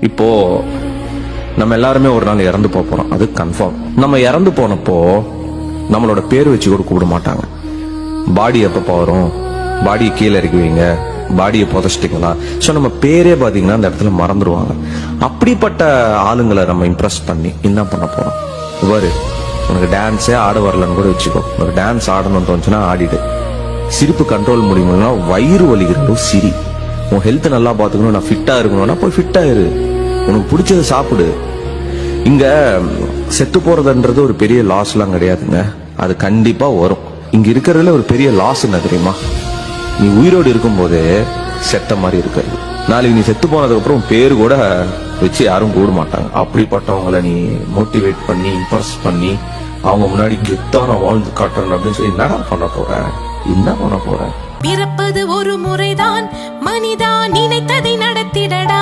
இப்போ நம்ம எல்லாருமே ஒரு நாள் இறந்து போறோம், அது கன்ஃபார்ம். நம்ம இறந்து போனப்போ நம்மளோட பேர் வச்சு கூட கூப்பிட மாட்டாங்க. பாடி எப்ப வரும், பாடியை கீழே இறக்கி வைங்க, பாடியை புதைச்சிட்டீங்களா, ஸோ நம்ம பேரே பாத்தீங்கன்னா அந்த இடத்துல மறந்துடுவாங்க. அப்படிப்பட்ட ஆளுங்களை நம்ம இம்ப்ரெஸ் பண்ணி என்ன பண்ண போறோம்? இவரு உனக்கு டான்ஸே ஆட வரலன்னு கூட வச்சுக்கோ, உனக்கு டான்ஸ் ஆடணும்னு தோணுச்சுன்னா ஆடிடு. சிரிப்பு கண்ட்ரோல் முடியும்னா வயிறு வலிக்கிறதோ சிரி. உன் ஹெல்த் நல்லா பாத்துக்கணும், நான் ஃபிட்டா இருக்கணும்னா போய் ஃபிட்டா இரு, உனக்கு பிடிச்சதை சாப்பிடு. இங்க செத்து போறதுன்றது ஒரு பெரிய லாஸ் எல்லாம் கிடையாதுங்க, அது கண்டிப்பா வரும். இங்க இருக்கிறதுல ஒரு பெரிய லாஸ் என்ன தெரியுமா? நீ உயிரோடு இருக்கும் போதே செத்த மாதிரி இருக்கிறது. நாளைக்கு நீ செத்து போனதுக்கு அப்புறம் பேரு கூட வச்சு யாரும் கூட மாட்டாங்க. அப்படிப்பட்டவங்களை நீ மோட்டிவேட் பண்ணி இம்ப்ரெஸ் பண்ணி அவங்க முன்னாடி கெத்தான வாழ்ந்து காட்டுறேன் அப்படின்னு சொல்லி என்ன பண்ண போற? என்ன பண்ண போற? பிறப்பது ஒரு முறைதான், மனிதா நினைத்ததை நடத்திடடா.